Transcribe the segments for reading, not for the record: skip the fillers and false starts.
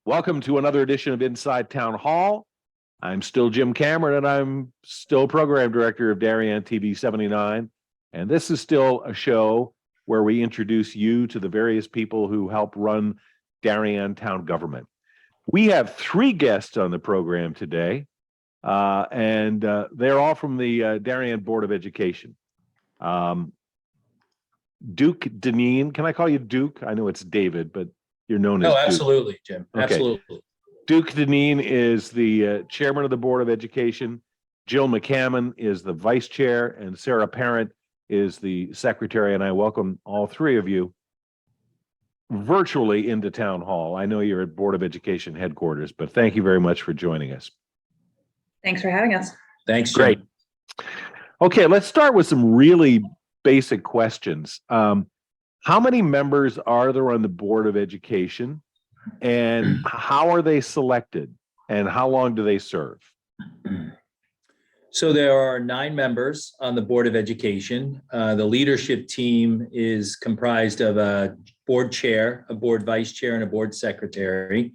Welcome to another edition of Inside Town Hall. I'm still Jim Cameron, and I'm still program director of Darien TV 79. And this is still a show where we introduce you to the various people who help run Darien town government. We have three guests on the program today, and they're all from the Darien Board of Education. Duke Dineen, can I call you Duke? I know it's David, but you're known as Duke. Absolutely, Jim. Okay. Absolutely. Duke Dineen is the chairman of the Board of Education. Jill McCammon is the vice chair, and Sarah Parent is the secretary. And I welcome all three of you virtually into Town Hall. I know you're at Board of Education headquarters, but thank you very much for joining us. Thanks for having us. Thanks, Jim. Great. Okay, let's start with some really basic questions. How many members are there on the Board of Education, and how are they selected, and how long do they serve? So there are 9 members on the Board of Education. The leadership team is comprised of a board chair, a board vice chair, and a board secretary.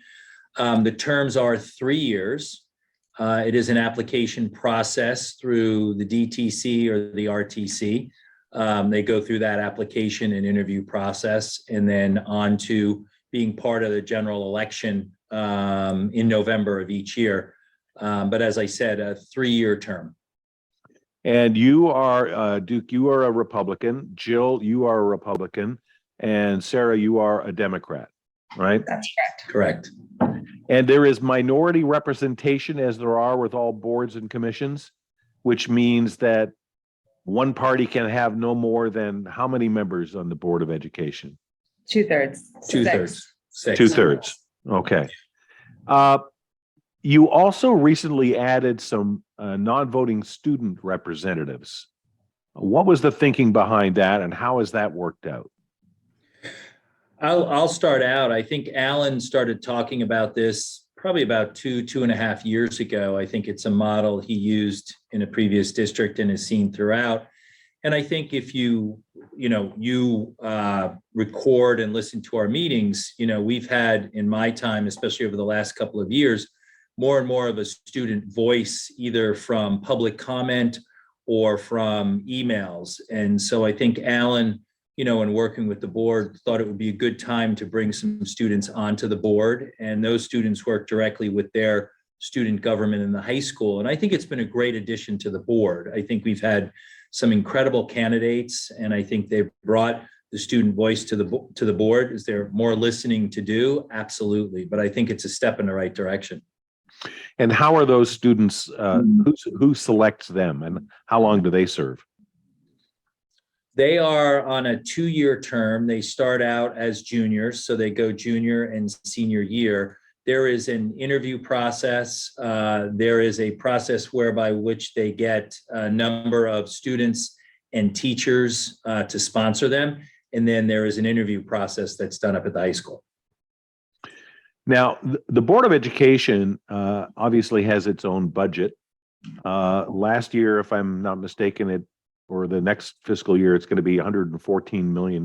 The terms are 3 years. It is an application process through the DTC or the RTC. They go through that application and interview process, and then on to being part of the general election in November of each year. But as I said, a 3-year term. And you are, Duke, you are a Republican. Jill, you are a Republican. And Sarah, you are a Democrat, right? That's Correct. And there is minority representation, as there are with all boards and commissions, which means that one party can have no more than how many members on the Board of Education? 2/3. 2/3. 6. 2/3. Okay. You also recently added some non-voting student representatives. What was the thinking behind that, and how has that worked out? I'll start out. I think Alan started talking about this probably about 2.5 years ago. I think it's a model he used in a previous district and is seen throughout. And I think if you record and listen to our meetings, we've had in my time, especially over the last couple of years, more and more of a student voice, either from public comment or from emails. And so I think Alan, in working with the board, thought it would be a good time to bring some students onto the board, and those students work directly with their student government in the high school. And I think it's been a great addition to the board. I think we've had some incredible candidates, and I think they've brought the student voice to the board. Is there more listening to do? Absolutely. But I think it's a step in the right direction. And how are those students, who selects them, and how long do they serve? They are on a 2-year term. They start out as juniors, so they go junior and senior year. There is an interview process. There is a process whereby which they get a number of students and teachers to sponsor them. And then there is an interview process that's done up at the high school. Now, the Board of Education obviously has its own budget. Last year, if I'm not mistaken, or the next fiscal year, it's going to be $114 million,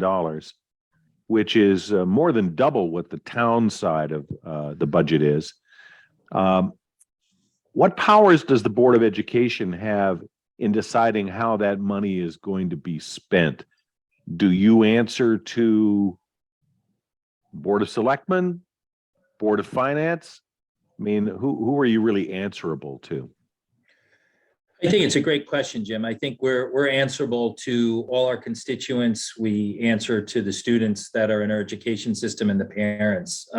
which is more than double what the town side of the budget is. What powers does the Board of Education have in deciding how that money is going to be spent? Do you answer to Board of Selectmen, Board of Finance? I mean, who are you really answerable to? I think it's a great question, Jim. I think we're answerable to all our constituents. We answer to the students that are in our education system and the parents.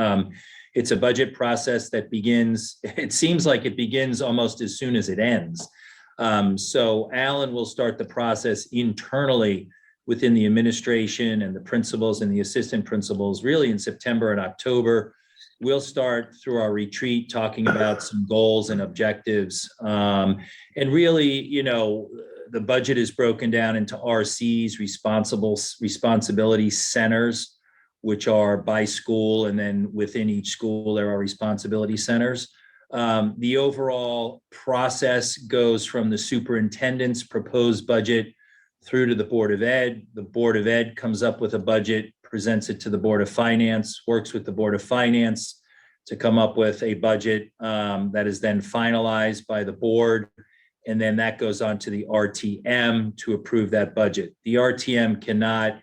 It's a budget process that begins, it seems like it begins almost as soon as it ends. So Alan will start the process internally within the administration and the principals and the assistant principals really in September and October. We'll start through our retreat talking about some goals and objectives. And really, the budget is broken down into RCs, responsibility centers, which are by school. And then within each school, there are responsibility centers. The overall process goes from the superintendent's proposed budget through to the Board of Ed. The Board of Ed comes up with a budget, presents it to the Board of Finance, works with the Board of Finance to come up with a budget that is then finalized by the board. And then that goes on to the RTM to approve that budget. The RTM cannot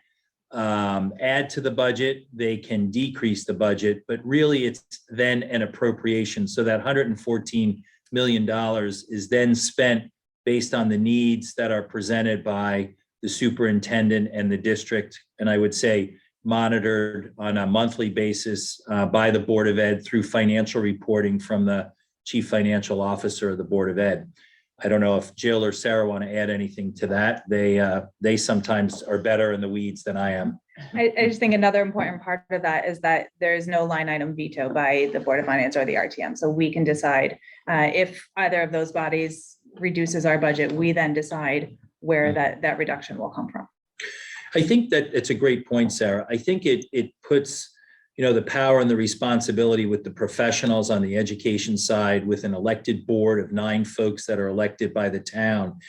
add to the budget. They can decrease the budget, but really it's then an appropriation. So that $114 million is then spent based on the needs that are presented by the superintendent and the district. And I would say monitored on a monthly basis by the Board of Ed through financial reporting from the Chief Financial Officer of the Board of Ed. I don't know if Jill or Sarah want to add anything to that. They sometimes are better in the weeds than I am. I just think another important part of that is that there is no line item veto by the Board of Finance or the RTM. So we can decide if either of those bodies reduces our budget, we then decide where that reduction will come from. I think that it's a great point, Sarah. I think it puts, the power and the responsibility with the professionals on the education side with an elected board of 9 folks that are elected by the town.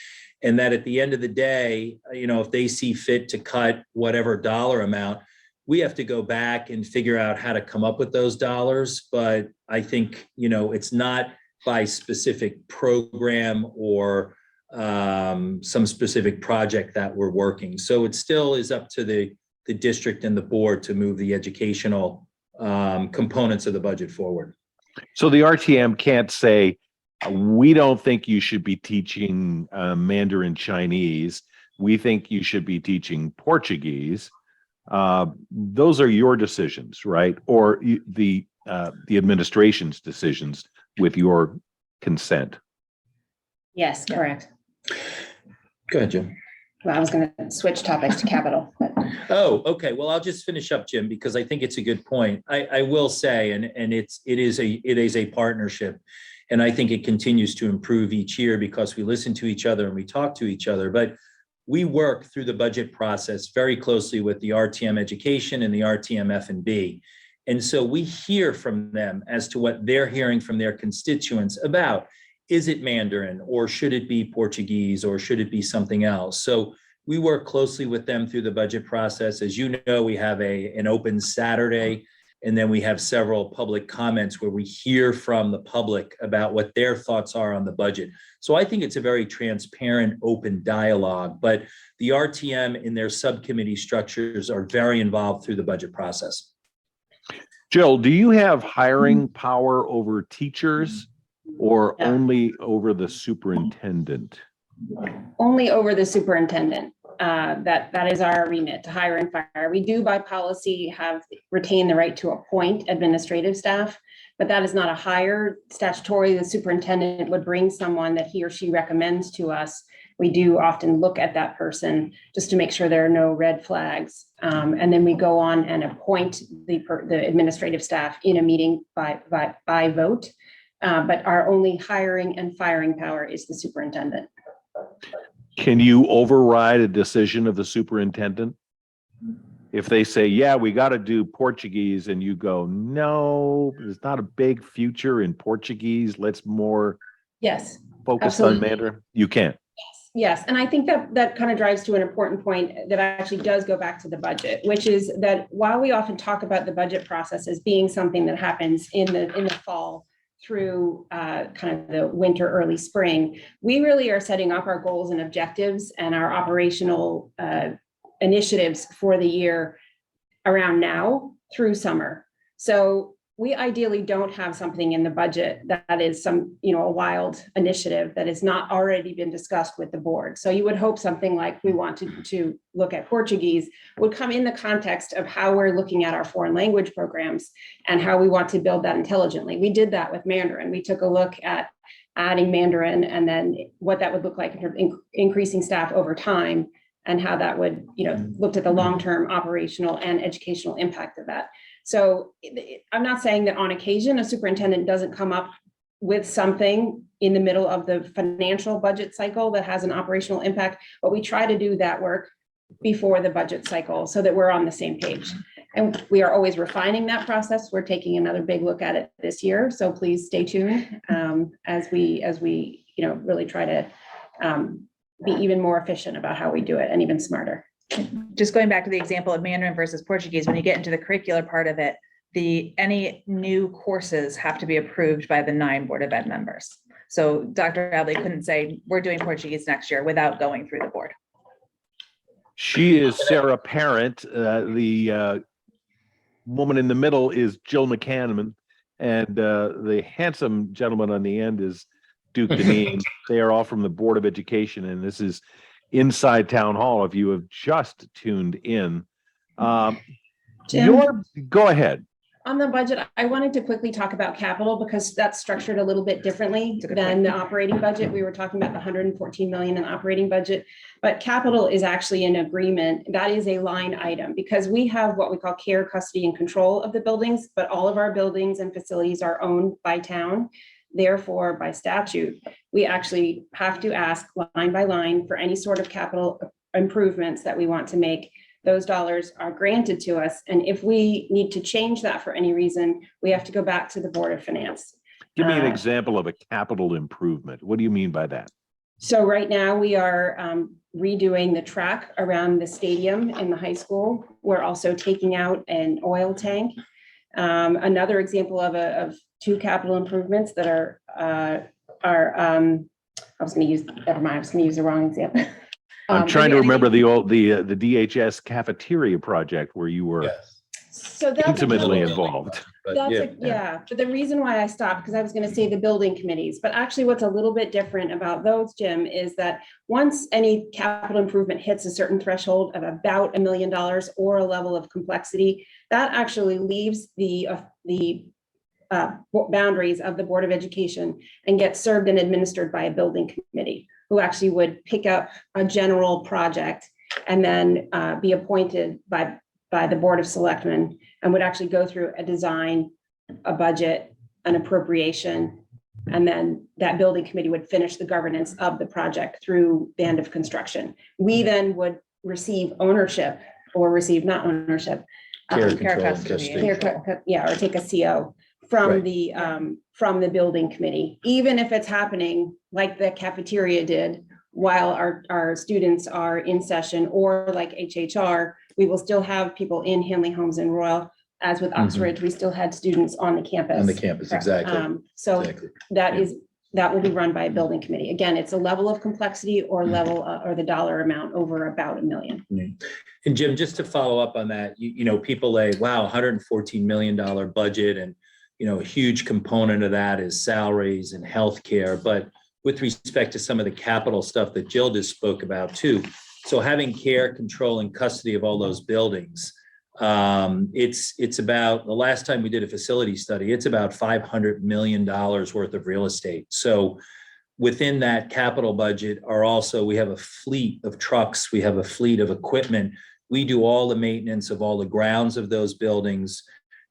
And that at the end of the day, if they see fit to cut whatever dollar amount, we have to go back and figure out how to come up with those dollars. But I think, it's not by specific program or some specific project that we're working. So it still is up to the district and the board to move the educational components of the budget forward. So the RTM can't say, we don't think you should be teaching Mandarin Chinese. We think you should be teaching Portuguese. Those are your decisions, right? Or the administration's decisions with your consent. Yes, correct. Go ahead, Jim. Well, I was going to switch topics to capital, but Oh, okay. Well, I'll just finish up, Jim, because I think it's a good point. I will say, and it is a partnership, and I think it continues to improve each year because we listen to each other and we talk to each other. But we work through the budget process very closely with the RTM Education and the RTM F&B. And so we hear from them as to what they're hearing from their constituents about, is it Mandarin or should it be Portuguese or should it be something else? So we work closely with them through the budget process. As you know, we have an open Saturday, and then we have several public comments where we hear from the public about what their thoughts are on the budget. So I think it's a very transparent, open dialogue, but the RTM in their subcommittee structures are very involved through the budget process. Jill, do you have hiring power over teachers or No. only over the superintendent? only over the superintendent. That is our remit to hire and fire. We do by policy retain the right to appoint administrative staff, but that is not a hire. Statutorily, the superintendent would bring someone that he or she recommends to us. We do often look at that person just to make sure there are no red flags. And then we go on and appoint the administrative staff in a meeting by vote. But our only hiring and firing power is the superintendent. Can you override a decision of the superintendent? If they say, yeah, we got to do Portuguese, and you go, no, there's not a big future in Portuguese. Let's more Yes. focus on Absolutely. Mandarin. You can. Yes, and I think that kind of drives to an important point that actually does go back to the budget, which is that while we often talk about the budget process as being something that happens in the fall through kind of the winter, early spring, we really are setting up our goals and objectives and our operational initiatives for the year around now through summer. So we ideally don't have something in the budget that is some, a wild initiative that has not already been discussed with the board. So you would hope something like we want to look at Portuguese would come in the context of how we're looking at our foreign language programs and how we want to build that intelligently. We did that with Mandarin. We took a look at adding Mandarin and then what that would look like in terms of increasing staff over time and how that would, looked at the long-term operational and educational impact of that. So I'm not saying that on occasion a superintendent doesn't come up with something in the middle of the financial budget cycle that has an operational impact, but we try to do that work before the budget cycle so that we're on the same page. And we are always refining that process. We're taking another big look at it this year. So please stay tuned as we really try to be even more efficient about how we do it and even smarter. Just going back to the example of Mandarin versus Portuguese, when you get into the curricular part of it, any new courses have to be approved by the 9 Board of Ed members. So Dr. Adley couldn't say, we're doing Portuguese next year without going through the board. She is Sarah Parent. The woman in the middle is Jill McCann, and the handsome gentleman on the end is Duke Deneen. They are all from the Board of Education, and this is Inside Town Hall. If you have just tuned in, Jim? Go ahead. On the budget, I wanted to quickly talk about capital because that's structured a little bit differently than the operating budget. We were talking about the 114 million in operating budget, but capital is actually an agreement. That is a line item because we have what we call care, custody, and control of the buildings, but all of our buildings and facilities are owned by town. Therefore, by statute, we actually have to ask line by line for any sort of capital improvements that we want to make. Those dollars are granted to us. And if we need to change that for any reason, we have to go back to the Board of Finance. Give me an example of a capital improvement. What do you mean by that? So right now we are redoing the track around the stadium in the high school. We're also taking out an oil tank. Another example of 2 capital improvements that are I was going to use the wrong example. I'm trying to remember the DHS cafeteria project where you were So that's intimately involved. But But the reason why I stopped, because I was going to say the building committees, but actually what's a little bit different about those, Jim, is that once any capital improvement hits a certain threshold of about $1 million or a level of complexity, that actually leaves the boundaries of the Board of Education and gets served and administered by a building committee who actually would pick up a general project and then be appointed by the Board of Selectmen and would actually go through a design, a budget, an appropriation, and then that building committee would finish the governance of the project through the end of construction. We then would receive ownership or receive not ownership. Care, Care, control, and custody. custody. Or take a CO from Right. from the building committee, even if it's happening like the cafeteria did while our students are in session, or like HHR, we will still have people in Hanley Homes and Royal. As with Oxford, we still had students on the campus. On the campus, exactly. So Exactly. that will be run by a building committee. Again, it's a level of complexity or level or the dollar amount over about $1 million. And Jim, just to follow up on that, people say, wow, $114 million budget, and a huge component of that is salaries and healthcare. But with respect to some of the capital stuff that Jill just spoke about too, so having care, control, and custody of all those buildings, it's about, the last time we did a facility study, it's about $500 million worth of real estate. So within that capital budget are also, we have a fleet of trucks, we have a fleet of equipment. We do all the maintenance of all the grounds of those buildings.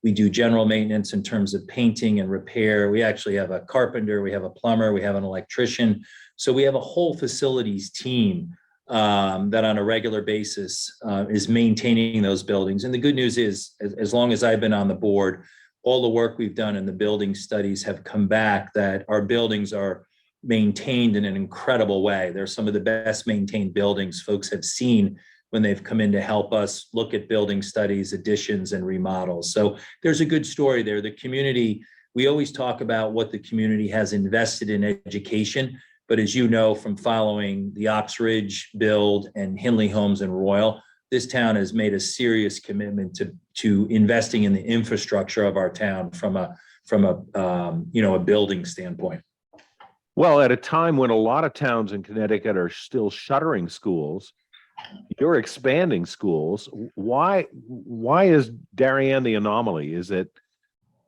We do general maintenance in terms of painting and repair. We actually have a carpenter, we have a plumber, we have an electrician. So we have a whole facilities team that on a regular basis is maintaining those buildings. And the good news is, as long as I've been on the board, all the work we've done in the building studies have come back that our buildings are maintained in an incredible way. They're some of the best maintained buildings folks have seen when they've come in to help us look at building studies, additions, and remodels. So there's a good story there. The community, we always talk about what the community has invested in education, but as you know from following the Oxridge build and Henley Homes and Royal, this town has made a serious commitment to investing in the infrastructure of our town from a building standpoint. Well, at a time when a lot of towns in Connecticut are still shuttering schools, you're expanding schools. Why is Darien the anomaly? Is it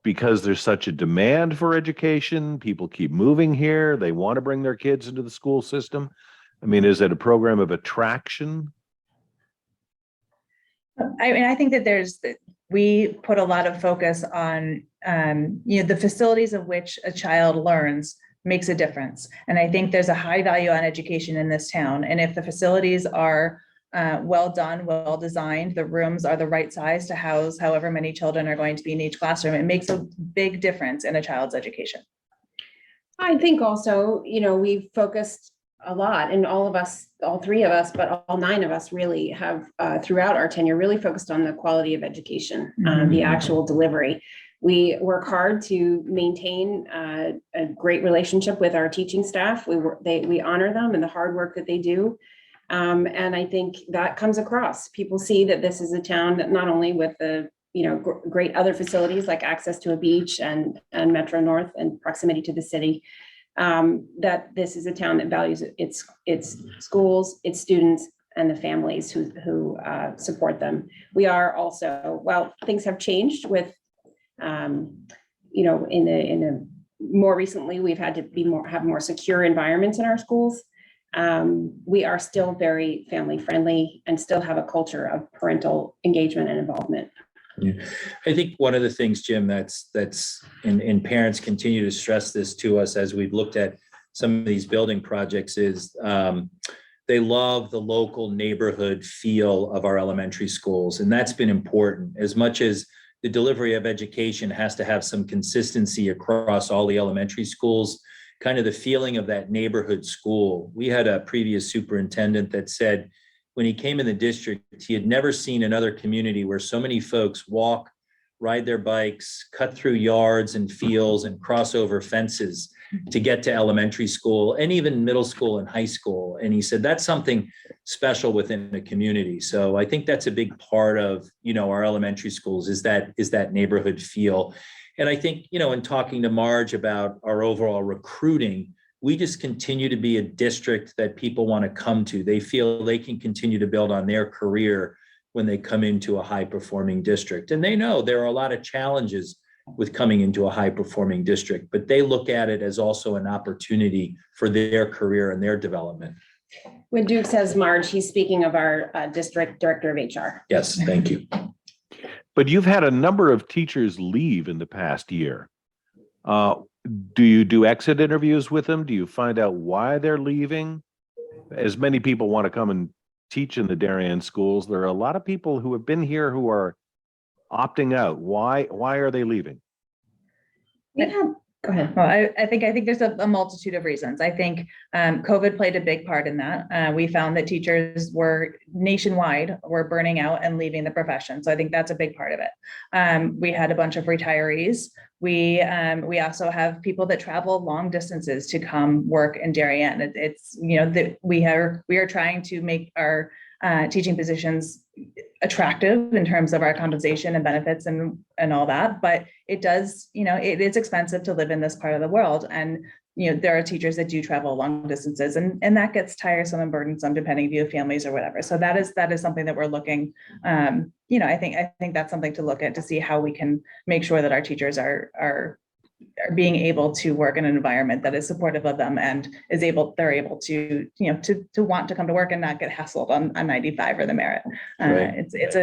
because there's such a demand for education? People keep moving here. They want to bring their kids into the school system. I mean, is it a program of attraction? I think that we put a lot of focus on, the facilities of which a child learns makes a difference. And I think there's a high value on education in this town. And if the facilities are well done, well designed. The rooms are the right size to house however many children are going to be in each classroom. It makes a big difference in a child's education. I think also, we've focused a lot, and all of us, all three of us, but all 9 of us really have, throughout our tenure, really focused on the quality of education, the actual delivery. We work hard to maintain a great relationship with our teaching staff. We honor them and the hard work that they do. And I think that comes across. People see that this is a town that not only with the great other facilities like access to a beach and Metro North and proximity to the city, that this is a town that values its schools, its students, and the families who support them. We are also, well, things have changed with, in the more recently, we've had to have more secure environments in our schools. We are still very family friendly and still have a culture of parental engagement and involvement. Yeah. I think one of the things, Jim, and parents continue to stress this to us as we've looked at some of these building projects is they love the local neighborhood feel of our elementary schools. And that's been important as much as the delivery of education has to have some consistency across all the elementary schools, kind of the feeling of that neighborhood school. We had a previous superintendent that said, when he came in the district, he had never seen another community where so many folks walk, ride their bikes, cut through yards and fields and cross over fences to get to elementary school and even middle school and high school. And he said, that's something special within the community. So I think that's a big part of, our elementary schools is that neighborhood feel. And I think, in talking to Marge about our overall recruiting, we just continue to be a district that people want to come to. They feel they can continue to build on their career when they come into a high-performing district. And they know there are a lot of challenges with coming into a high-performing district, but they look at it as also an opportunity for their career and their development. When Duke says Marge, he's speaking of our district director of HR. Yes, thank you. But you've had a number of teachers leave in the past year. Do you do exit interviews with them? Do you find out why they're leaving? As many people want to come and teach in the Darien schools, there are a lot of people who have been here who are opting out. Why are they leaving? Go ahead. Well, I think there's a multitude of reasons. I think COVID played a big part in that. We found that teachers were nationwide were burning out and leaving the profession. So I think that's a big part of it. We had a bunch of retirees. We also have people that travel long distances to come work in Darien. It's that we are trying to make our teaching positions attractive in terms of our compensation and benefits and all that, but it does, it is expensive to live in this part of the world. And, there are teachers that do travel long distances and that gets tiresome and burdensome depending if you have families or whatever. So that is something that we're looking, I think that's something to look at to see how we can make sure that our teachers are being able to work in an environment that is supportive of them and they're able to, to want to come to work and not get hassled on 95 or the Merit. Right. It's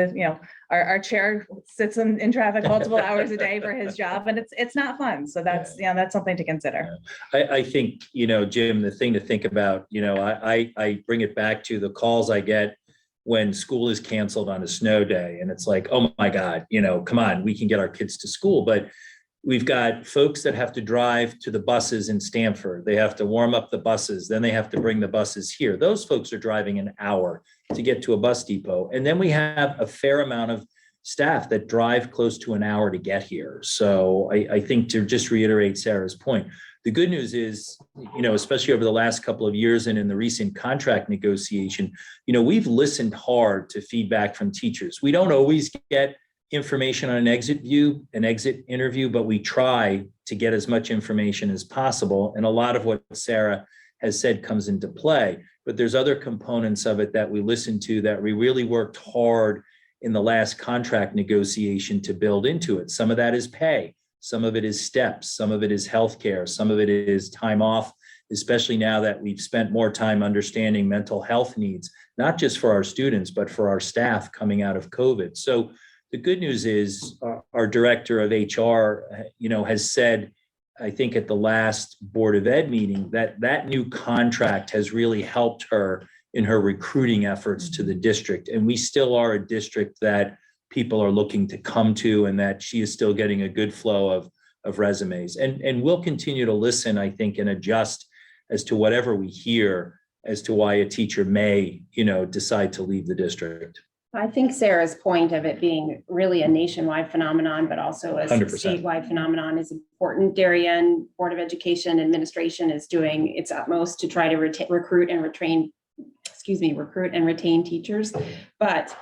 our chair sits in traffic multiple hours a day for his job and it's not fun. So that's, that's something to consider. I think, Jim, the thing to think about, I bring it back to the calls I get when school is canceled on a snow day and it's like, oh my God, come on, we can get our kids to school. But we've got folks that have to drive to the buses in Stamford. They have to warm up the buses. Then they have to bring the buses here. Those folks are driving an hour to get to a bus depot. And then we have a fair amount of staff that drive close to an hour to get here. So I think to just reiterate Sarah's point, the good news is, especially over the last couple of years and in the recent contract negotiation, we've listened hard to feedback from teachers. We don't always get information on an exit interview, but we try to get as much information as possible. And a lot of what Sarah has said comes into play, but there's other components of it that we listened to that we really worked hard in the last contract negotiation to build into it. Some of that is pay, some of it is steps, some of it is healthcare, some of it is time off, especially now that we've spent more time understanding mental health needs, not just for our students, but for our staff coming out of COVID. So the good news is our director of HR, has said, I think at the last Board of Ed meeting, that new contract has really helped her in her recruiting efforts to the district. And we still are a district that people are looking to come to, and that she is still getting a good flow of resumes. And we'll continue to listen, I think, and adjust as to whatever we hear as to why a teacher may, decide to leave the district. I think Sarah's point of it being really a nationwide phenomenon, but also a 100%. statewide phenomenon is important. Darien Board of Education Administration is doing its utmost to try to recruit and retain teachers. But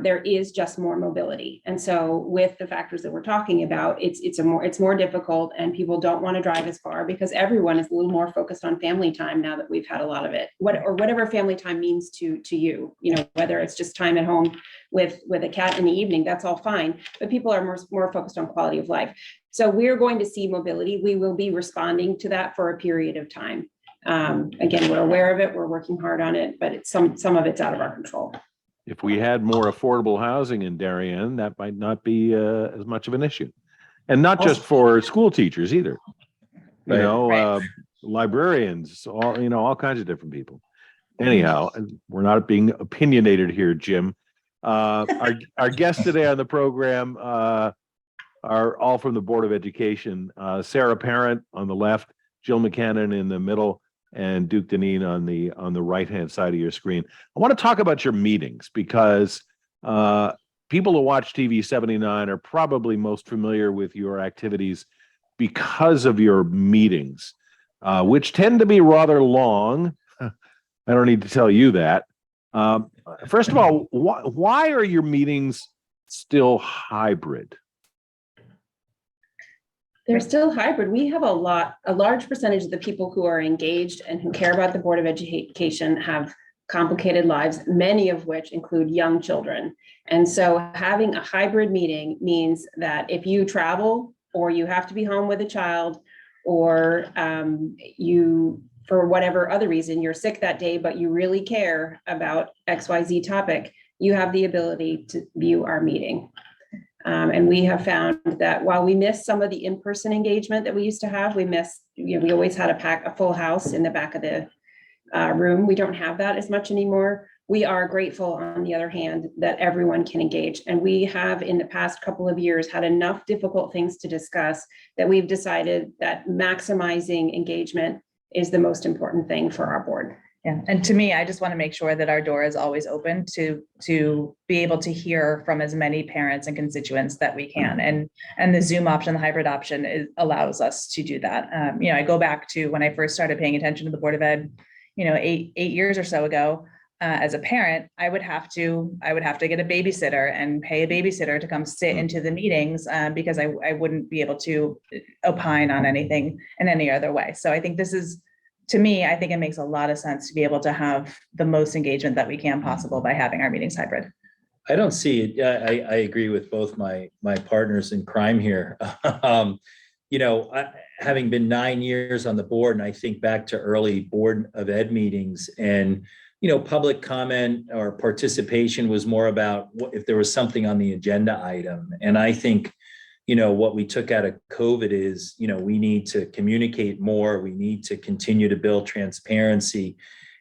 there is just more mobility. And so with the factors that we're talking about, it's more difficult, and people don't want to drive as far because everyone is a little more focused on family time now that we've had a lot of it, whatever family time means to you, whether it's just time at home with a cat in the evening, that's all fine. But people are more focused on quality of life. So we're going to see mobility. We will be responding to that for a period of time. Again, we're aware of it. We're working hard on it, but some of it's out of our control. If we had more affordable housing in Darien, that might not be as much of an issue. And not just for school teachers either. Right. Librarians, all kinds of different people. Anyhow, we're not being opinionated here, Jim. Our guests today on the program are all from the Board of Education. Sarah Parent on the left, Jill McCannon in the middle, and Duke Deneen on the right-hand side of your screen. I want to talk about your meetings because people who watch TV 79 are probably most familiar with your activities because of your meetings, which tend to be rather long. I don't need to tell you that. First of all, why are your meetings still hybrid? They're still hybrid. We have a large percentage of the people who are engaged and who care about the Board of Education have complicated lives, many of which include young children. And so having a hybrid meeting means that if you travel or you have to be home with a child, or you, for whatever other reason, you're sick that day, but you really care about XYZ topic, you have the ability to view our meeting. And we have found that while we miss some of the in-person engagement that we used to have, we always had a full house in the back of the room. We don't have that as much anymore. We are grateful, on the other hand, that everyone can engage. And we have, in the past couple of years, had enough difficult things to discuss that we've decided that maximizing engagement is the most important thing for our board. Yeah, and to me, I just want to make sure that our door is always open to be able to hear from as many parents and constituents that we can. And the Zoom option, the hybrid option, allows us to do that. I go back to when I first started paying attention to the Board of Ed, 8 years or so ago. As a parent, I would have to get a babysitter and pay a babysitter to come sit into the meetings because I wouldn't be able to opine on anything in any other way. So I think to me, I think it makes a lot of sense to be able to have the most engagement that we can possible by having our meetings hybrid. I don't see it. I agree with both my partners in crime here. Having been 9 years on the board, and I think back to early Board of Ed meetings, and public comment or participation was more about if there was something on the agenda item. And I think what we took out of COVID is, we need to communicate more. We need to continue to build transparency.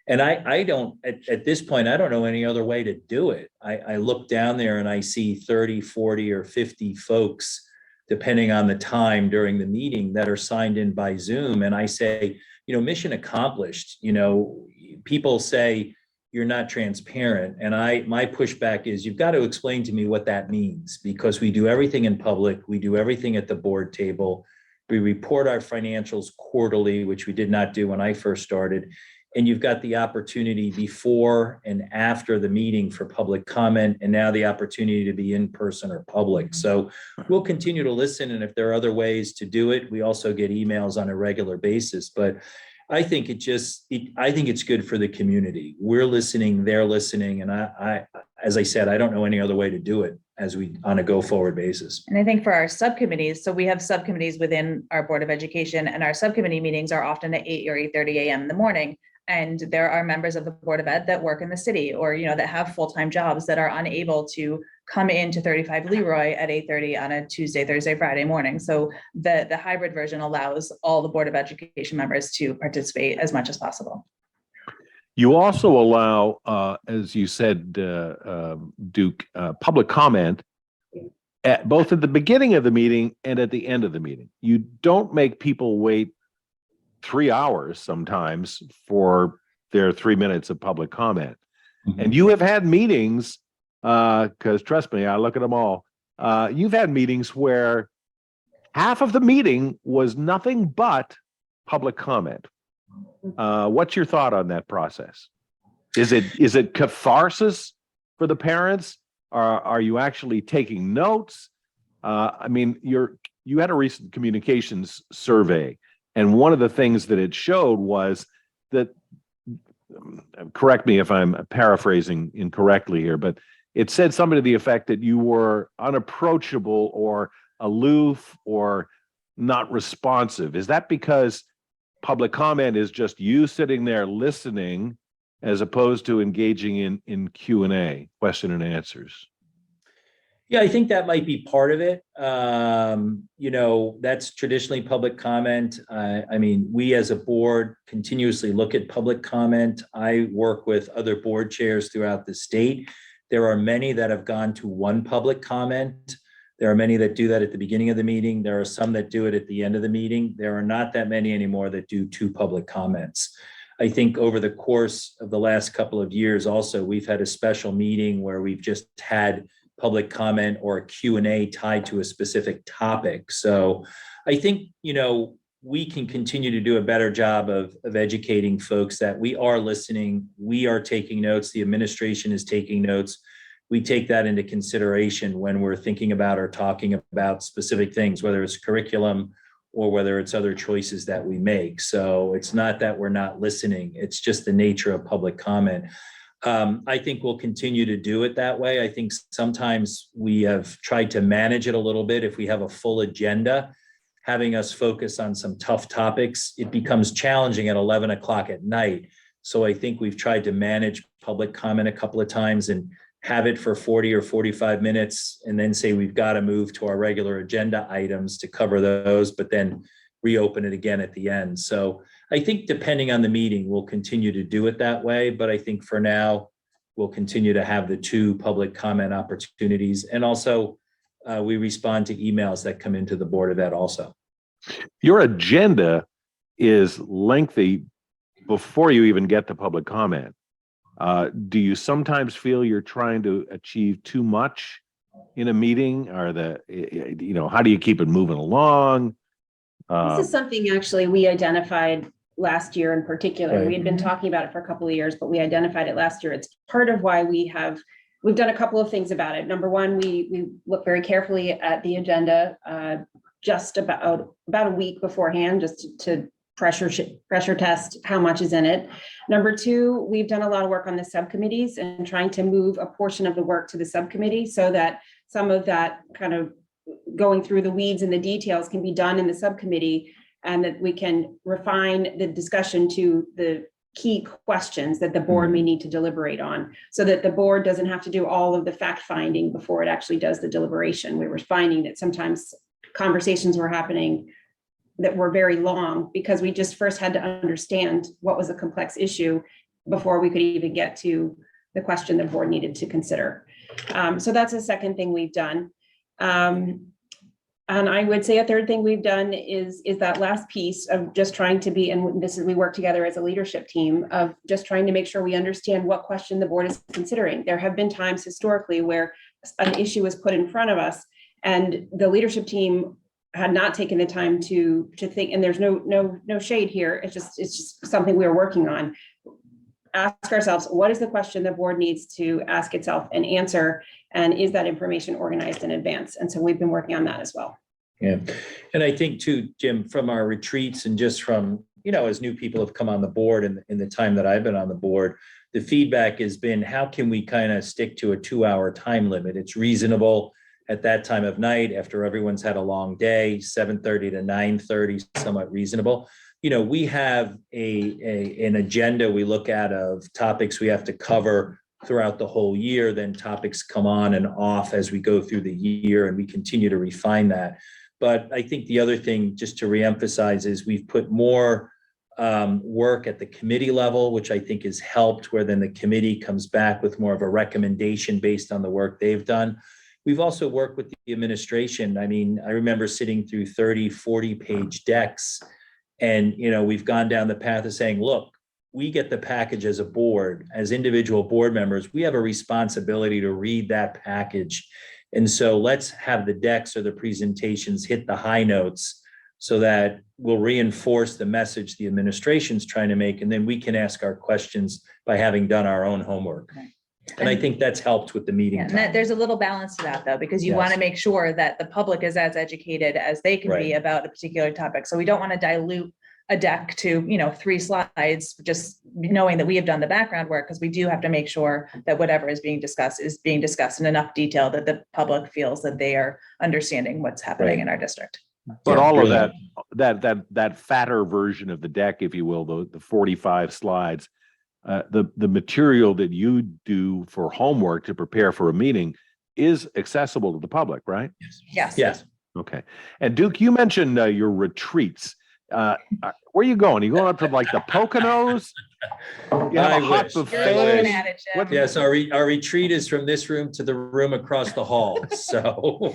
And I don't, at this point, I don't know any other way to do it. I look down there and I see 30, 40, or 50 folks, depending on the time during the meeting, that are signed in by Zoom. And I say, mission accomplished. People say you're not transparent. And my pushback is, you've got to explain to me what that means, because we do everything in public. We do everything at the board table. We report our financials quarterly, which we did not do when I first started. And you've got the opportunity before and after the meeting for public comment, and now the opportunity to be in person or public. So we'll continue to listen. And if there are other ways to do it, we also get emails on a regular basis. But I think I think it's good for the community. We're listening, they're listening. And I, as I said, I don't know any other way to do it on a go forward basis. And I think for our subcommittees, so we have subcommittees within our Board of Education, and our subcommittee meetings are often at 8 or 8:30 a.m. in the morning. And there are members of the Board of Ed that work in the city, or, that have full-time jobs that are unable to come into 35 Leroy at 8:30 on a Tuesday, Thursday, Friday morning. So the hybrid version allows all the Board of Education members to participate as much as possible. You also allow, as you said, Duke, public comment at both at the beginning of the meeting and at the end of the meeting. You don't make people wait 3 hours sometimes for their 3 minutes of public comment. And you have had meetings, because trust me, I look at them all. You've had meetings where half of the meeting was nothing but public comment. What's your thought on that process? Is it catharsis for the parents? Are you actually taking notes? I mean, you had a recent communications survey, and one of the things that it showed was that, correct me if I'm paraphrasing incorrectly here, but it said something to the effect that you were unapproachable or aloof or not responsive. Is that because public comment is just you sitting there listening as opposed to engaging in Q&A, question and answers? Yeah, I think that might be part of it. That's traditionally public comment. I mean, we as a board continuously look at public comment. I work with other board chairs throughout the state. There are many that have gone to one public comment. There are many that do that at the beginning of the meeting. There are some that do it at the end of the meeting. There are not that many anymore that do 2 public comments. I think over the course of the last couple of years also, we've had a special meeting where we've just had public comment or a Q&A tied to a specific topic. So I think, we can continue to do a better job of educating folks that we are listening, we are taking notes, the administration is taking notes. We take that into consideration when we're thinking about or talking about specific things, whether it's curriculum or whether it's other choices that we make. So it's not that we're not listening, it's just the nature of public comment. I think we'll continue to do it that way. I think sometimes we have tried to manage it a little bit. If we have a full agenda, having us focus on some tough topics, it becomes challenging at 11 o'clock at night. So I think we've tried to manage public comment a couple of times and have it for 40 or 45 minutes and then say we've got to move to our regular agenda items to cover those, but then reopen it again at the end. So I think depending on the meeting, we'll continue to do it that way. But I think for now, we'll continue to have the 2 public comment opportunities. And also we respond to emails that come into the Board of Ed also. Your agenda is lengthy before you even get to public comment. Do you sometimes feel you're trying to achieve too much in a meeting, or how do you keep it moving along? This is something actually we identified last year in particular. Right. We had been talking about it for a couple of years, but we identified it last year. It's part of why we've done a couple of things about it. Number one, we look very carefully at the agenda just about a week beforehand, just to pressure test how much is in it. Number two, we've done a lot of work on the subcommittees and trying to move a portion of the work to the subcommittee so that some of that kind of going through the weeds and the details can be done in the subcommittee, and that we can refine the discussion to the key questions that the board may need to deliberate on, so that the board doesn't have to do all of the fact finding before it actually does the deliberation. We were finding that sometimes conversations were happening that were very long because we just first had to understand what was a complex issue before we could even get to the question the board needed to consider. So that's the second thing we've done. And I would say a third thing we've done is that last piece of just trying to be, and this is, we work together as a leadership team of just trying to make sure we understand what question the board is considering. There have been times historically where an issue was put in front of us and the leadership team had not taken the time to think, and there's no shade here. It's just something we're working on. Ask ourselves, what is the question the board needs to ask itself and answer? And is that information organized in advance? And so we've been working on that as well. Yeah. And I think too, Jim, from our retreats and just from, as new people have come on the board and in the time that I've been on the board, the feedback has been, how can we kind of stick to a 2-hour time limit? It's reasonable at that time of night after everyone's had a long day, 7:30 to 9:30, somewhat reasonable. We have an agenda we look at of topics we have to cover throughout the whole year. Then topics come on and off as we go through the year, and we continue to refine that. But I think the other thing, just to reemphasize, is we've put more work at the committee level, which I think has helped, where then the committee comes back with more of a recommendation based on the work they've done. We've also worked with the administration. I mean, I remember sitting through 30, 40-page decks, and, you know, we've gone down the path of saying, look, we get the package as a board, as individual board members, we have a responsibility to read that package. And so let's have the decks or the presentations hit the high notes so that we'll reinforce the message the administration's trying to make, and then we can ask our questions by having done our own homework. Right. And I think that's helped with the meeting And time. there's a little balance to that though, because you want to Yes. make sure that the public is as educated as they can be Right. about a particular topic. So we don't want to dilute a deck to, 3 slides, just knowing that we have done the background work, because we do have to make sure that whatever is being discussed in enough detail that the public feels that they are understanding what's happening Right. in our district. But Yeah, all of brilliant. that fatter version of the deck, if you will, the 45 slides, the material that you do for homework to prepare for a meeting is accessible to the public, right? Yes. Yes. Okay. And Duke, you mentioned your retreats. Where are you going? Are you going up to like the Poconos? You have I a hot wish. You're buffet? looking at it, Jim. What- Yes, our retreat is from this room to the room across the hall. So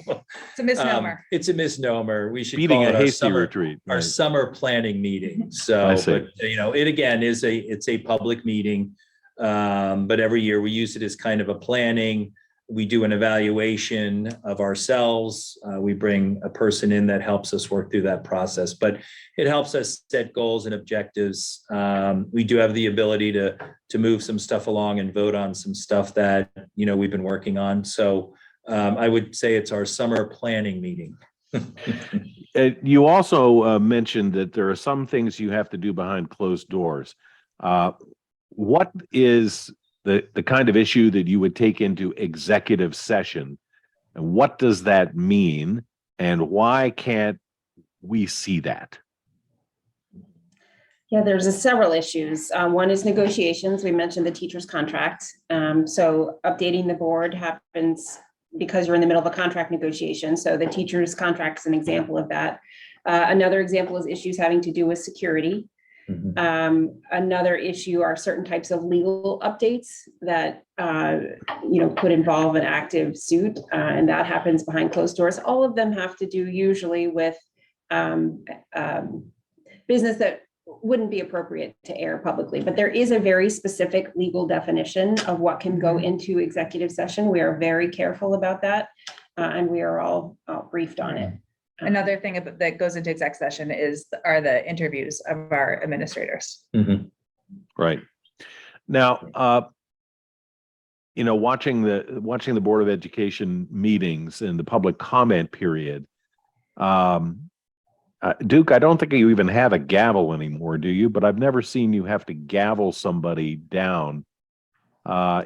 It's a misnomer. it's a misnomer. We should Feeding call a it our hasty summer, retreat. our right. summer planning meeting. So, I see. but it again is it's a public meeting. But every year we use it as kind of a planning. We do an evaluation of ourselves. We bring a person in that helps us work through that process, but it helps us set goals and objectives. We do have the ability to move some stuff along and vote on some stuff that, we've been working on. So I would say it's our summer planning meeting. You also mentioned that there are some things you have to do behind closed doors. What is the kind of issue that you would take into executive session? And what does that mean? And why can't we see that? Yeah, there's several issues. One is negotiations. We mentioned the teacher's contract. So updating the board happens because you're in the middle of a contract negotiation. So the teacher's contract is an example of that. Another example is issues having to do with security. Another issue are certain types of legal updates that, could involve an active suit, and that happens behind closed doors. All of them have to do usually with business that wouldn't be appropriate to air publicly, but there is a very specific legal definition of what can go into executive session. We are very careful about that, and we are all briefed on it. Another thing that goes into exec session are the interviews of our administrators. Mhm. Right. Now, watching the Board of Education meetings and the public comment period, Duke, I don't think you even have a gavel anymore, do you? But I've never seen you have to gavel somebody down.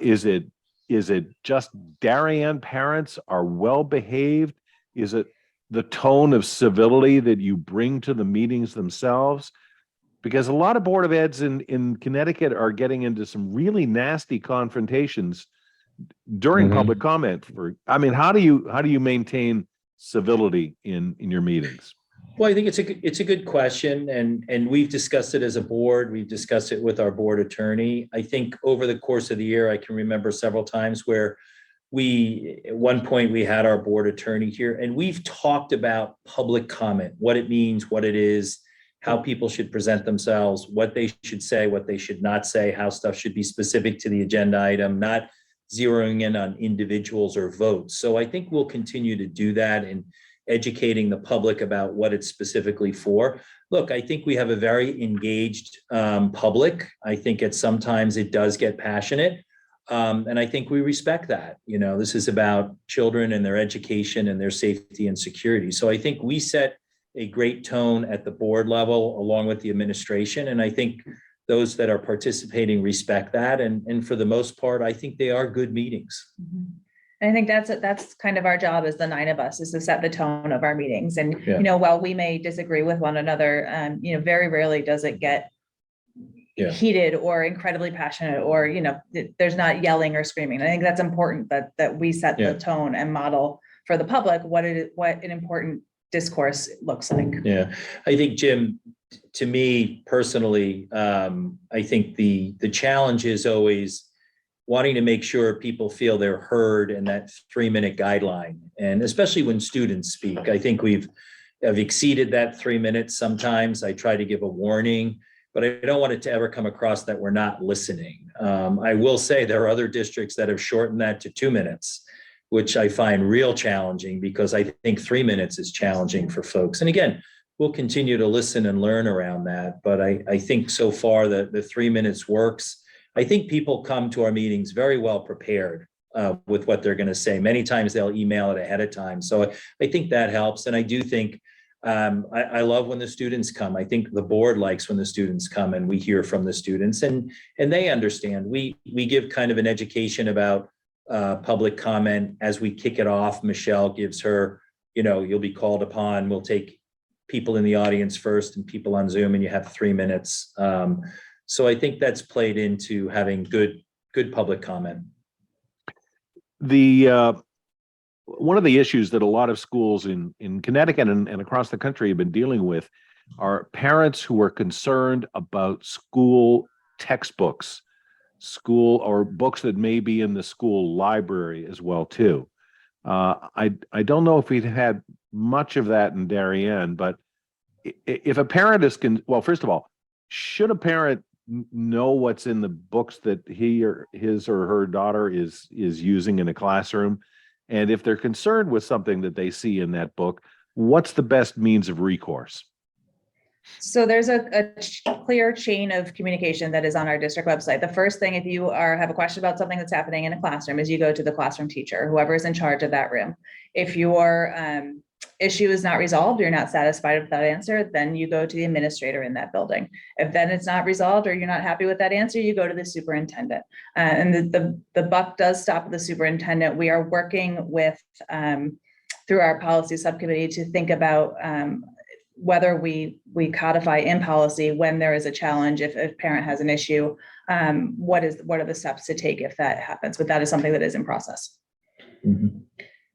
Is it just Darien parents are well behaved? Is it the tone of civility that you bring to the meetings themselves? Because a lot of Board of Eds in Connecticut are getting into some really nasty confrontations during public comment. How do you maintain civility in your meetings? Well, I think it's a good question, and we've discussed it as a board. We've discussed it with our board attorney. I think over the course of the year, I can remember several times where at one point we had our board attorney here, and we've talked about public comment, what it means, what it is, how people should present themselves, what they should say, what they should not say, how stuff should be specific to the agenda item, not zeroing in on individuals or votes. So I think we'll continue to do that and educating the public about what it's specifically for. Look, I think we have a very engaged public. I think sometimes it does get passionate. And I think we respect that. This is about children and their education and their safety and security. So I think we set a great tone at the board level along with the administration. And I think those that are participating respect that. And for the most part, I think they are good meetings. And I think that's kind of our job as the 9 of us, is to set the tone of our meetings. And, Yeah. while we may disagree with one another, very rarely does it get Yeah. heated or incredibly passionate, or, there's not yelling or screaming. I think that's important that we set Yeah. the tone and model for the public what an important discourse looks like. Yeah, I think, Jim, to me personally, I think the challenge is always wanting to make sure people feel they're heard in that 3-minute guideline. And especially when students speak, I think have exceeded that 3 minutes. Sometimes I try to give a warning, but I don't want it to ever come across that we're not listening. I will say there are other districts that have shortened that to 2 minutes, which I find real challenging because I think 3 minutes is challenging for folks. And again, we'll continue to listen and learn around that. But I think so far that the 3 minutes works. I think people come to our meetings very well prepared with what they're going to say. Many times they'll email it ahead of time. So I think that helps. And I do think I love when the students come. I think the board likes when the students come and we hear from the students and they understand. We give kind of an education about public comment as we kick it off. Michelle gives her, you'll be called upon. We'll take people in the audience first and people on Zoom, and you have 3 minutes. So I think that's played into having good public comment. One of the issues that a lot of schools in Connecticut and across the country have been dealing with are parents who are concerned about school textbooks, school or books that may be in the school library as well too. I don't know if we've had much of that in Darien, but if a parent well, first of all, should a parent know what's in the books that his or her daughter is using in a classroom? And if they're concerned with something that they see in that book, what's the best means of recourse? So there's a clear chain of communication that is on our district website. The first thing, if you have a question about something that's happening in a classroom, is you go to the classroom teacher, whoever is in charge of that room. If your issue is not resolved, you're not satisfied with that answer, then you go to the administrator in that building. If then it's not resolved or you're not happy with that answer, you go to the superintendent. And the buck does stop with the superintendent. We are working with through our policy subcommittee to think about whether we codify in policy when there is a challenge, if a parent has an issue, what are the steps to take if that happens? But that is something that is in process. Mm-hmm.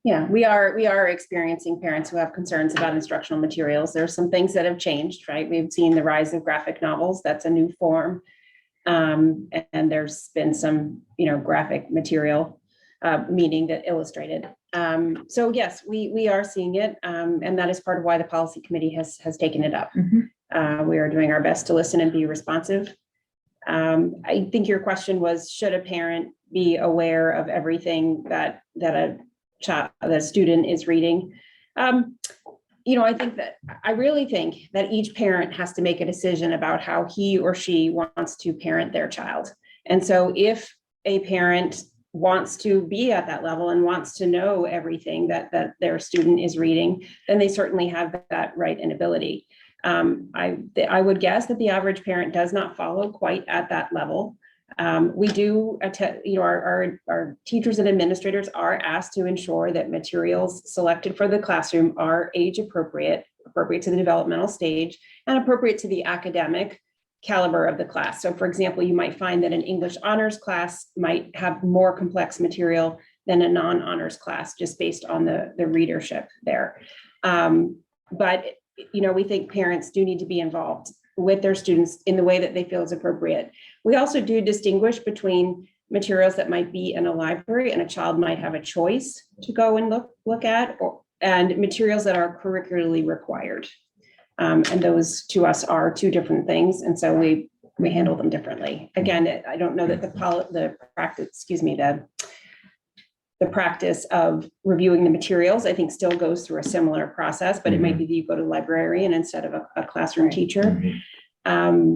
Yeah, we are experiencing parents who have concerns about instructional materials. There's some things that have changed, right? We've seen the rise of graphic novels. That's a new form. And there's been some, graphic material, meaning that illustrated. So yes, we are seeing it. And that is part of why the policy committee has taken it up. Mm-hmm. We are doing our best to listen and be responsive. I think your question was, should a parent be aware of everything that the student is reading? I really think that each parent has to make a decision about how he or she wants to parent their child. And so if a parent wants to be at that level and wants to know everything that their student is reading, then they certainly have that right and ability. I would guess that the average parent does not follow quite at that level. We do attend, our teachers and administrators are asked to ensure that materials selected for the classroom are age appropriate to the developmental stage, and appropriate to the academic caliber of the class. So for example, you might find that an English honors class might have more complex material than a non-honors class, just based on the readership there. But we think parents do need to be involved with their students in the way that they feel is appropriate. We also do distinguish between materials that might be in a library and a child might have a choice to go and look at, and materials that are curricularly required. And those to us are two different things. And so we handle them differently. Again, I don't know that the practice of reviewing the materials, I think, still goes through a similar process, but it might be that you go to a librarian instead of a classroom teacher. Are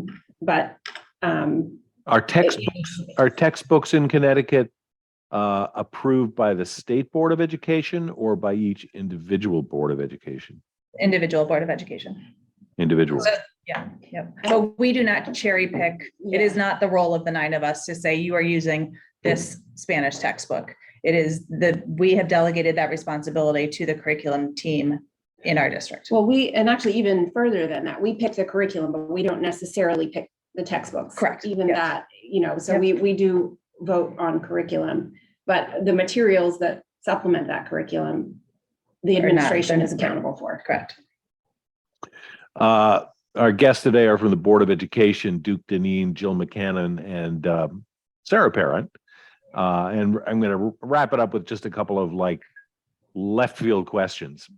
textbooks in Connecticut approved by the State Board of Education or by each individual Board of Education? Individual Board of Education. Individual. Yeah. But we do not cherry pick. It is not the role of the 9 of us to say you are using this Spanish textbook. It is we have delegated that responsibility to the curriculum team in our district. Well, and actually even further than that, we pick the curriculum, but we don't necessarily pick the textbooks. Correct. Even Yes. that, so we do vote on curriculum, but the materials that supplement that curriculum, the administration is accountable for. Correct. Our guests today are from the Board of Education, Duke Deneen, Jill McCannon, and Sarah Parent. And I'm going to wrap it up with just a couple of like left field questions.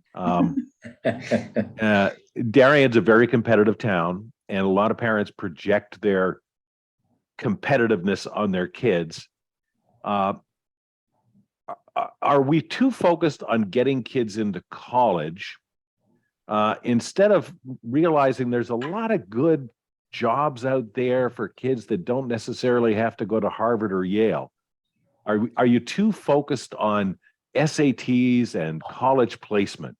Darien's a very competitive town, and a lot of parents project their competitiveness on their kids. Are we too focused on getting kids into college instead of realizing there's a lot of good jobs out there for kids that don't necessarily have to go to Harvard or Yale? Are you too focused on SATs and college placement?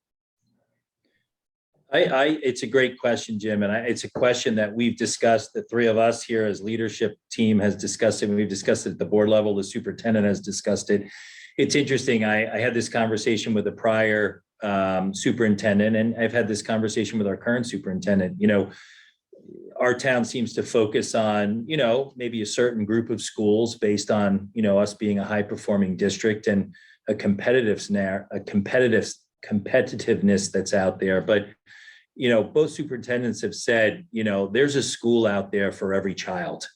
It's a great question, Jim, and it's a question that we've discussed. The three of us here as leadership team has discussed it. We've discussed it at the board level. The superintendent has discussed it. It's interesting. I had this conversation with a prior superintendent, and I've had this conversation with our current superintendent. You know, our town seems to focus on, you know, maybe a certain group of schools based on, you know, us being a high performing district and a competitiveness that's out there. But, you know, both superintendents have said, you know, there's a school out there for every child.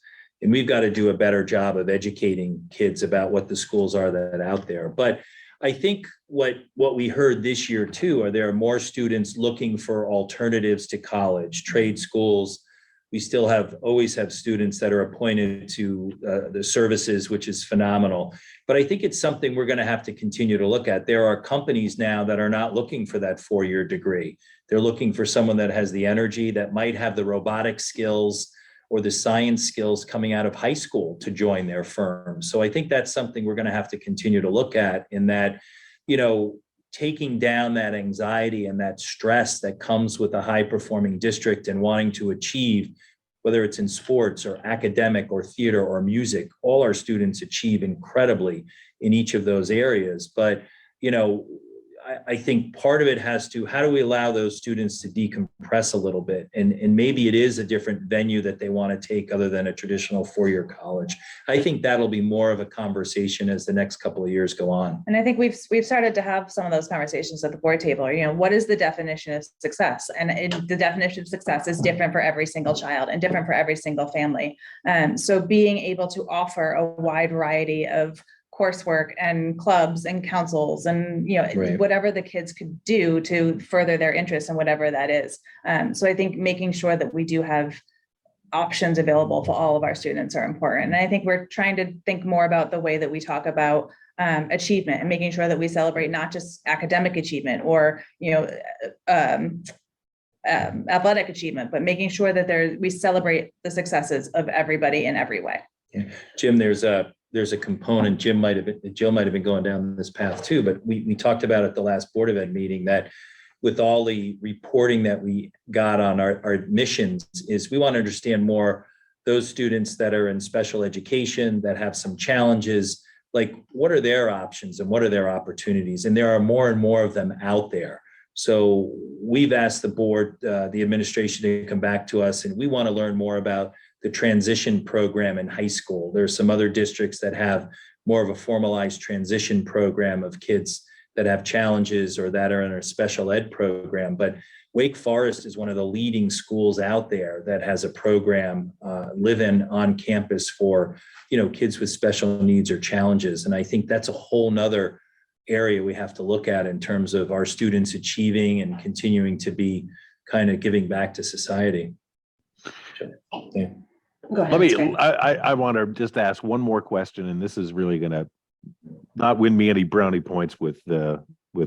And we've got to do a better job of educating kids about what the schools are that are out there. But I think what we heard this year too, are there are more students looking for alternatives to college, trade schools. We still always have students that are appointed to the services, which is phenomenal. But I think it's something we're going to have to continue to look at. There are companies now that are not looking for that 4-year degree. They're looking for someone that has the energy, that might have the robotic skills or the science skills coming out of high school to join their firm. So I think that's something we're going to have to continue to look at, in that, you know, taking down that anxiety and that stress that comes with a high performing district and wanting to achieve, whether it's in sports or academic or theater or music. All our students achieve incredibly in each of those areas. But, you know, I think part of it has to, how do we allow those students to decompress a little bit? And maybe it is a different venue that they want to take other than a traditional 4-year college. I think that'll be more of a conversation as the next couple of years go on. And I think we've started to have some of those conversations at the board table. You know, what is the definition of success? And the definition of success is different for every single child and different for every single family. So being able to offer a wide variety of coursework and clubs and councils and, you know, Right. whatever the kids could do to further their interest in whatever that is. So I think making sure that we do have options available for all of our students are important. And I think we're trying to think more about the way that we talk about achievement and making sure that we celebrate not just academic achievement or, you know, athletic achievement, but making sure that we celebrate the successes of everybody in every way. Yeah. Jim, there's a component, Jill might have been going down this path too, but we talked about at the last Board of Ed meeting that with all the reporting that we got on our admissions, is we want to understand more those students that are in special education that have some challenges, like what are their options and what are their opportunities? And there are more and more of them out there. So we've asked the board, the administration, to come back to us, and we want to learn more about the transition program in high school. There's some other districts that have more of a formalized transition program of kids that have challenges or that are in a special ed program. But Wake Forest is one of the leading schools out there that has a program live-in on campus for, you know, kids with special needs or challenges. And I think that's a whole nother area we have to look at in terms of our students achieving and continuing to be kind of giving back to society. Yeah. Go ahead. I want to just ask one more question, and this is really going to not win me any brownie points with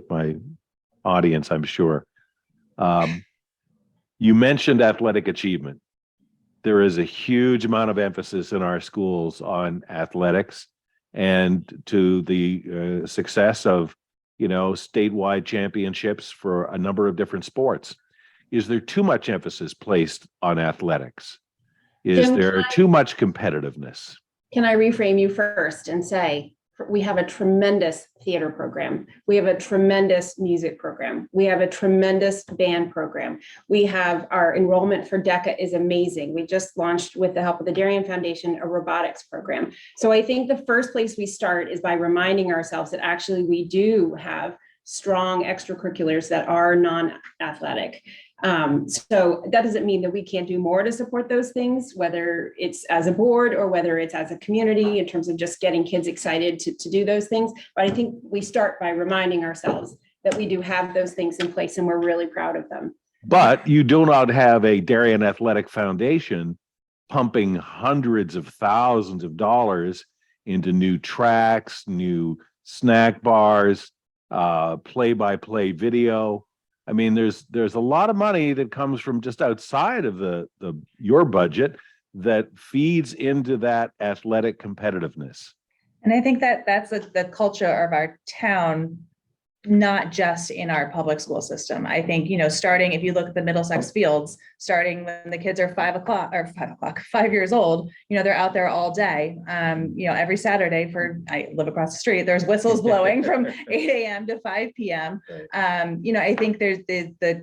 my audience, I'm sure. You mentioned athletic achievement. There is a huge amount of emphasis in our schools on athletics and to the success of, you know, statewide championships for a number of different sports. Is there too much emphasis placed on athletics? Is Jim, there too much competitiveness? Can I reframe you first and say, we have a tremendous theater program. We have a tremendous music program. We have a tremendous band program. We have our enrollment for DECA is amazing. We just launched, with the help of the Darien Foundation, a robotics program. So I think the first place we start is by reminding ourselves that actually we do have strong extracurriculars that are non-athletic. So that doesn't mean that we can't do more to support those things, whether it's as a board or whether it's as a community in terms of just getting kids excited to do those things. But I think we start by reminding ourselves that we do have those things in place and we're really proud of them. But you do not have a Darien Athletic Foundation pumping hundreds of thousands of dollars into new tracks, new snack bars, play-by-play video. I mean, there's a lot of money that comes from just outside of your budget that feeds into that athletic competitiveness. And I think that that's the culture of our town, not just in our public school system. I think, starting, if you look at the Middlesex fields, starting when the kids are 5 years old, they're out there all day. Every Saturday I live across the street, there's whistles blowing from 8 a.m. to 5 p.m. I think there's the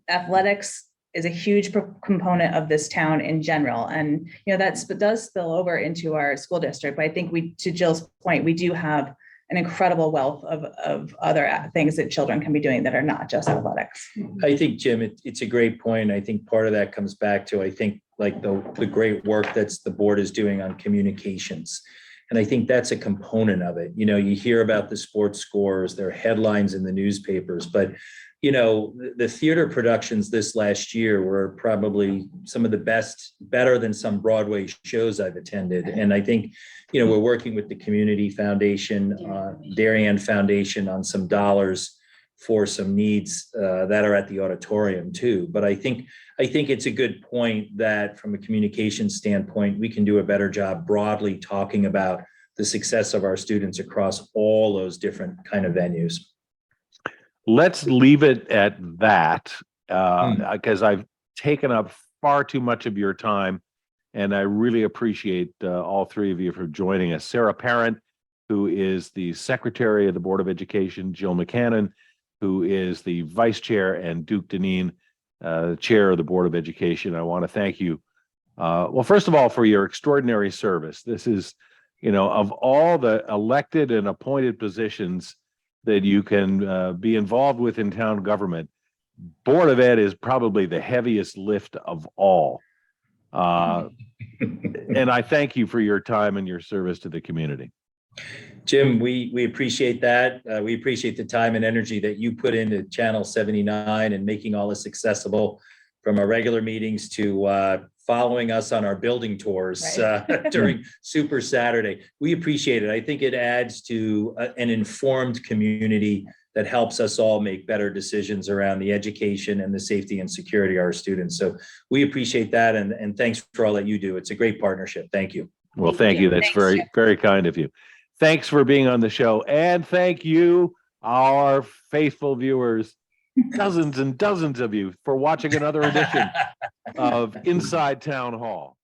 athletics is a huge component of this town in general. And, that does spill over into our school district. But I think to Jill's point, we do have an incredible wealth of other things that children can be doing that are not just athletics. I think, Jim, it's a great point. I think part of that comes back to, I think, like the great work that's the board is doing on communications. And I think that's a component of it. You hear about the sports scores, there are headlines in the newspapers, but the theater productions this last year were probably some of the best, better than some Broadway shows I've attended. And I think, we're working with the Community Foundation, Darien Foundation on some dollars for some needs that are at the auditorium too. But I think it's a good point that from a communication standpoint, we can do a better job broadly talking about the success of our students across all those different kind of venues. Let's leave it at that, because I've taken up far too much of your time, and I really appreciate all three of you for joining us. Sarah Parent, who is the Secretary of the Board of Education, Jill McCannon, who is the Vice Chair, and Duke Deneen, Chair of the Board of Education. I want to thank you, well, first of all, for your extraordinary service. This is, of all the elected and appointed positions that you can be involved with in town government, Board of Ed is probably the heaviest lift of all. And I thank you for your time and your service to the community. Jim, we appreciate that. We appreciate the time and energy that you put into Channel 79 and making all this accessible, from our regular meetings to following us on our building tours during Super Saturday. We appreciate it. I think it adds to an informed community that helps us all make better decisions around the education and the safety and security of our students. So we appreciate that. And thanks for all that you do. It's a great partnership. Thank you. Well, thank you. That's very, very kind of you. Thanks for being on the show. And thank you, our faithful viewers, dozens and dozens of you, for watching another edition of Inside Town Hall.